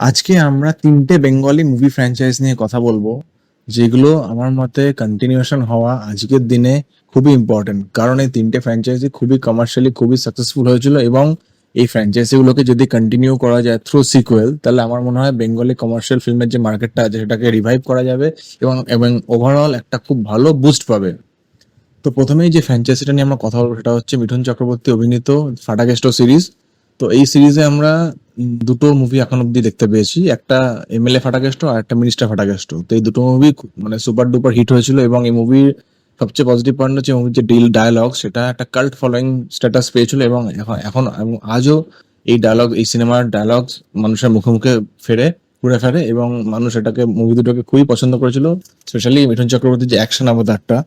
আজকে আমরা ৩টে Bengali movie franchise নিয়ে কথা বলবো, যেগুলো আমার মতে কন্টিনিউশন হওয়া আজকের দিনে খুবই ইম্পর্টেন্ট। কারণ এই ৩টে ফ্র্যাঞ্চাইজি খুবই কমার্শিয়ালি খুবই সাকসেসফুল হয়েছিল এবং এই ফ্র্যাঞ্চাইজিগুলোকে যদি কন্টিনিউ করা যায় থ্রু সিকুয়েল, তাহলে আমার মনে হয় বেঙ্গলি কমার্শিয়াল ফিল্মের যে মার্কেটটা আছে সেটাকে রিভাইভ করা যাবে এবং এবং ওভারঅল একটা খুব ভালো বুস্ট পাবে। তো প্রথমেই যে ফ্র্যাঞ্চাইজিটা নিয়ে আমরা কথা বলবো সেটা হচ্ছে মিঠুন চক্রবর্তী অভিনীত ফাটাকেষ্ট সিরিজ। তো এই সিরিজে আমরা দুটো মুভি এখন অব্দি দেখতে পেয়েছি, একটা এমএলএ ফাটাকেষ্ট আর একটা মিনিস্টার ফাটাকেষ্ট। তো এই দুটো মুভি মানে সুপার ডুপার হিট হয়েছিল এবং এই মুভির সবচেয়ে পজিটিভ পয়েন্ট হচ্ছে মুভির যে ডায়ালগ সেটা একটা কাল্ট ফলোয়িং স্ট্যাটাস পেয়েছিল এবং এখন এখন আজও এই ডায়লগ, এই সিনেমার ডায়লগ মানুষের মুখে মুখে ঘুরে ফেরে এবং মানুষ এটাকে মুভি দুটোকে খুবই পছন্দ করেছিল। স্পেশালি মিঠুন চক্রবর্তীর যে অ্যাকশন অবতারটা,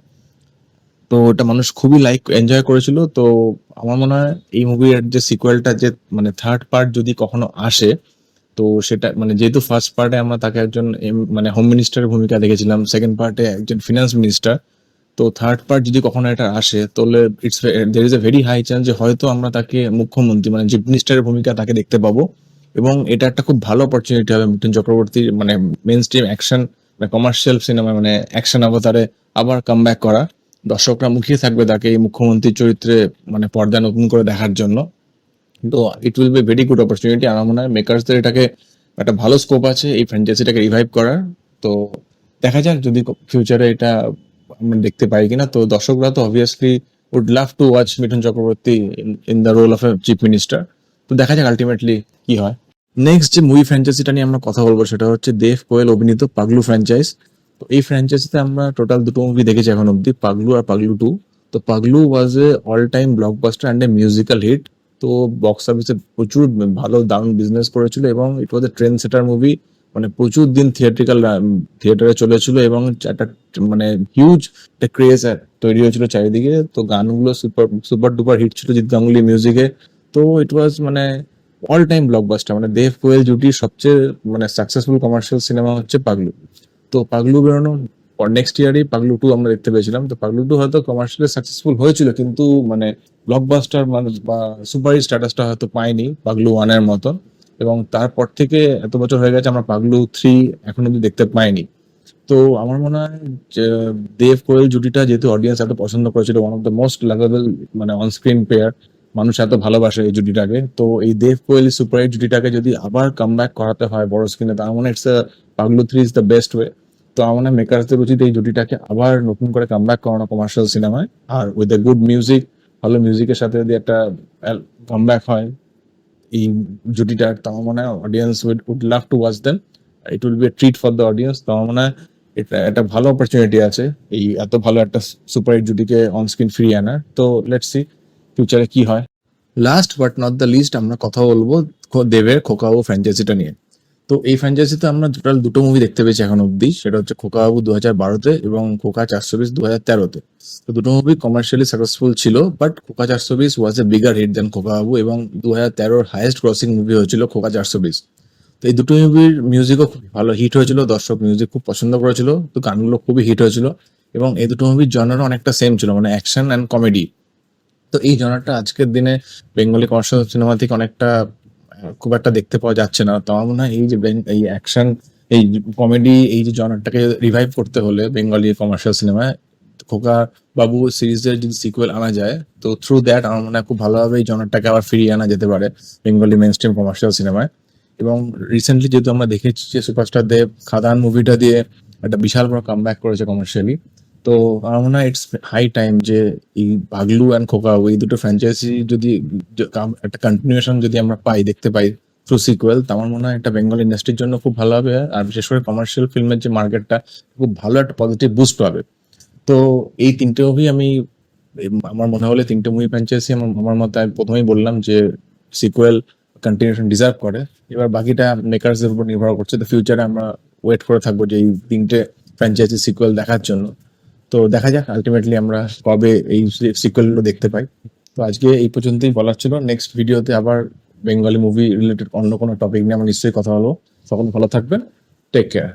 তো ওটা মানুষ খুবই এনজয় করেছিল। তো আমার মনে হয় এই মুভির যে সিকুয়েলটা, যে মানে থার্ড পার্ট যদি কখনো আসে, তো সেটা মানে যেহেতু ফার্স্ট পার্টে আমরা তাকে একজন মানে হোম মিনিস্টারের ভূমিকা দেখেছিলাম, সেকেন্ড পার্টে একজন ফিনান্স মিনিস্টার, তো থার্ড পার্ট যদি কখনো এটা আসে তাহলে there is a very high chance যে হয়তো আমরা তাকে মুখ্যমন্ত্রী মানে চিফ মিনিস্টারের ভূমিকা তাকে দেখতে পাবো। এবং এটা একটা খুব ভালো অপরচুনিটি হবে মিঠুন চক্রবর্তীর মানে মেন স্ট্রিম অ্যাকশন মানে কমার্শিয়াল সিনেমা মানে অ্যাকশন অবতারে আবার কাম ব্যাক করা। দর্শকরা মুখিয়ে থাকবে তাকে এই মুখ্যমন্ত্রীর চরিত্রে মানে পর্দা নতুন করে দেখার জন্য। তো ইট will be very good opportunity. আমার মনে হয় মেকার্সদের এটাকে একটা ভালো স্কোপ আছে এই ফ্র্যাঞ্চাইজিটাকে রিভাইভ করার। তো দেখা যাক যদি ফিউচারে এটা আমরা দেখতে পাই কিনা। তো দর্শকরা তো obviously would love to watch Mithun Chakraborty in the role of a chief minister. তো দেখা যাক আলটিমেটলি কি হয়। নেক্সট যে মুভি ফ্র্যাঞ্চাইজিটা নিয়ে আমরা কথা বলবো সেটা হচ্ছে দেব কোয়েল অভিনীত পাগলু ফ্র্যাঞ্চাইজ। তো এই ফ্র্যাঞ্চাইজিতে আমরা টোটাল দুটো মুভি দেখেছি এখন অব্দি, পাগলু আর পাগলু টু। তো Paglu was a all time blockbuster and a musical hit. তো বক্স অফিসে প্রচুর ভালো দারুণ বিজনেস করেছিল এবং ইট ওয়াজ এ ট্রেন্ড সেটার মুভি। মানে প্রচুর দিন থিয়েটারে চলেছিল এবং একটা মানে হিউজ একটা ক্রেজ তৈরি হয়েছিল চারিদিকে। তো গানগুলো সুপার সুপার ডুপার হিট ছিল জিৎ গাঙ্গুলি মিউজিকে। তো ইট ওয়াজ মানে অল টাইম ব্লকবাস্টার। মানে দেব কোয়েল জুটির সবচেয়ে মানে সাকসেসফুল কমার্শিয়াল সিনেমা হচ্ছে পাগলু। তো পাগলু বেরোনো নেক্সট ইয়ারই পাগলু টু আমরা দেখতে পেয়েছিলাম। তো পাগলু টু হয়তো কমার্শিয়ালি সাকসেসফুল হয়েছিল কিন্তু মানে ব্লকবাস্টার মানে বা সুপার স্ট্যাটাসটা হয়তো পায়নি পাগলু ওয়ানের মতো। এবং তারপর থেকে এত বছর হয়ে গেছে আমরা পাগলু থ্রি এখন অব্দি দেখতে পাইনি। তো আমার মনে হয় যে দেব কোয়েল জুটিটা যেহেতু অডিয়েন্স এত পছন্দ করেছিল, one of the most lovable মানে অন স্ক্রিন পেয়ার, মানুষ এত ভালোবাসে এই জুটিটাকে। তো এই দেব কোয়েল সুপার হিট জুটিটাকে যদি আবার কাম ব্যাক করাতে হয় বড় স্ক্রিনে, তার মানে it's Paglu three is the best way. তো আমার মনে হয় মেকার্সদের উচিত এই জুটিটাকে আবার নতুন করে কাম ব্যাক করানো কমার্শিয়াল সিনেমায়, আর উইথ এ গুড মিউজিক, ভালো মিউজিকের সাথে যদি একটা কাম ব্যাক হয় এই জুটিটার, তো আমার মনে হয় audience would love to watch them. It will be a treat for the audience. তো আমার মনে হয় এটা একটা ভালো অপরচুনিটি আছে এই এত ভালো একটা সুপার হিট জুটিকে অন স্ক্রিন ফিরিয়ে আনার। তো লেটস সি ফিউচারে কি হয়। Last but not the least আমরা কথা বলবো দেবের খোকাবাবু ফ্র্যাঞ্চাইজিটা নিয়ে। তো এই ফ্র্যাঞ্চাইজিতে আমরা টোটাল দুটো মুভি দেখতে পেয়েছি এখন অব্দি, সেটা হচ্ছে খোকাবাবু 2012-তে এবং খোকা 420 2013-তে। তো দুটো মুভি কমার্শিয়ালি সাকসেসফুল ছিল, বাট খোকা 420 ওয়াজ এ বিগার হিট দেন খোকাবাবু এবং 2013-র হাইয়েস্ট ক্রসিং মুভি হয়েছিল খোকা 420। তো এই দুটো মুভির মিউজিকও খুব ভালো হিট হয়েছিল, দর্শক মিউজিক খুব পছন্দ করেছিল, তো গানগুলো খুবই হিট হয়েছিল। এবং এই দুটো মুভির জনারও অনেকটা সেম ছিল, মানে অ্যাকশন অ্যান্ড কমেডি। তো এই জনারটা আজকের দিনে বেঙ্গলি কমার্শিয়াল সিনেমা থেকে অনেকটা খুব একটা দেখতে পাওয়া যাচ্ছে না। তো আমার মনে হয় এই যে এই অ্যাকশন, এই কমেডি, এই যে জনারটাকে রিভাইভ করতে হলে বেঙ্গলি কমার্শিয়াল সিনেমায় খোকা বাবু সিরিজের যদি সিকুয়েল আনা যায়, তো থ্রু দ্যাট আমার মনে হয় খুব ভালোভাবে এই জনারটাকে আবার ফিরিয়ে আনা যেতে পারে বেঙ্গলি মেন স্ট্রিম কমার্শিয়াল সিনেমায়। এবং রিসেন্টলি যেহেতু আমরা দেখেছি যে সুপারস্টার দেব খাদান মুভিটা দিয়ে একটা বিশাল বড় কাম ব্যাক করেছে কমার্শিয়ালি। তো আমার মনে হয় ইটস হাই টাইম যে এই পাগলু অ্যান্ড খোকাবাবু এই দুটো ফ্র্যাঞ্চাইজি যদি একটা কন্টিনিউশন যদি আমরা দেখতে পাই থ্রু সিকুয়েল, তো আমার মনে হয় একটা বেঙ্গল ইন্ডাস্ট্রির জন্য খুব ভালো হবে। আর বিশেষ করে কমার্শিয়াল ফিল্মের যে মার্কেটটা খুব ভালো একটা পজিটিভ বুস্ট পাবে। তো এই তিনটে মুভি আমি আমার মনে হলে তিনটে মুভি ফ্র্যাঞ্চাইজি আমার মতে আমি প্রথমেই বললাম যে সিকুয়েল কন্টিনিউশন ডিজার্ভ করে। এবার বাকিটা মেকার্সদের উপর নির্ভর করছে। তো ফিউচারে আমরা ওয়েট করে থাকবো যে এই তিনটে ফ্র্যাঞ্চাইজি সিকুয়েল দেখার জন্য। তো দেখা যাক আলটিমেটলি আমরা কবে এই সিকুয়েলগুলো দেখতে পাই। তো আজকে এই পর্যন্তই বলার ছিল। নেক্সট ভিডিওতে আবার বেঙ্গলি মুভি রিলেটেড অন্য কোনো টপিক নিয়ে আমরা নিশ্চয়ই কথা বলবো। সকলে ভালো থাকবেন, টেক কেয়ার।